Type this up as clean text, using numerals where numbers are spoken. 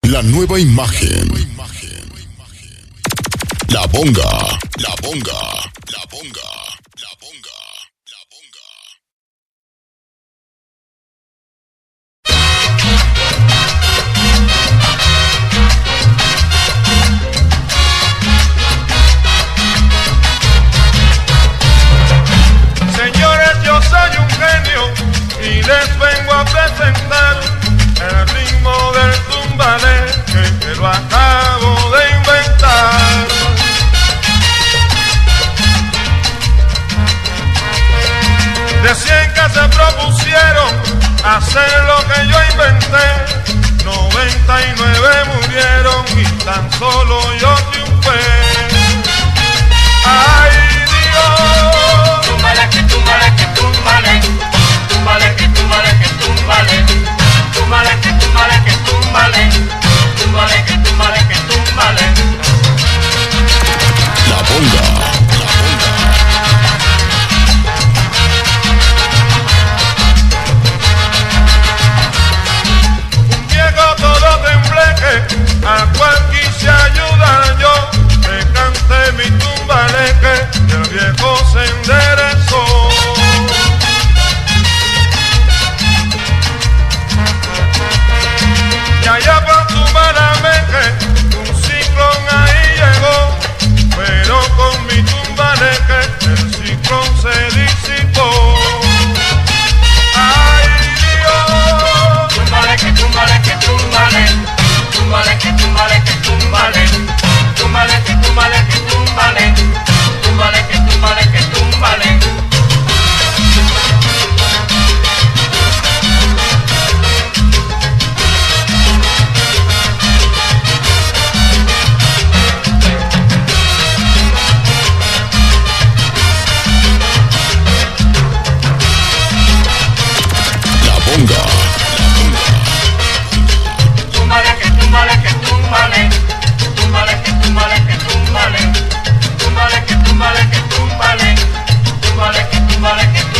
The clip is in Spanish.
La nueva imagen. La Bonga. La Bonga. La Bonga. La Bonga. La Bonga. Señores, yo soy un genio y les vengo a presentar el ritmo del tumbale que lo acabo de inventar. De 100 que se propusieron hacer lo que yo inventé, 99 murieron y tan solo yo triunfé. ¡Ay, Dios! Túmbale, que túmbale, que túmbale, túmbale, que túmbale, que túmbale, túmbale, que túmbale, que túmbale, túmbale, que túmbale, que túmbale. La Bonga. A cual quise ayudar yo, le canté mi tumbaleque y el viejo se enderezó. Y allá por Tumbalameque, un ciclón ahí llegó, pero con mi tumbaleque el ciclón se disipó. ¡Ay, Dios! Túmbale, que túmbale, que túmbale. Túmbale, que túmbale, que túmbale, túmbale, que túmbale, que túmbale, túmbale, que túmbale, que túmbale. La Bonga. Túmbale, que túmbale, que túmbale, túmbale, que túmbale, que túmbale, túmbale, que túmbale, que túmbale, túmbale, que túmbale, que túmbale.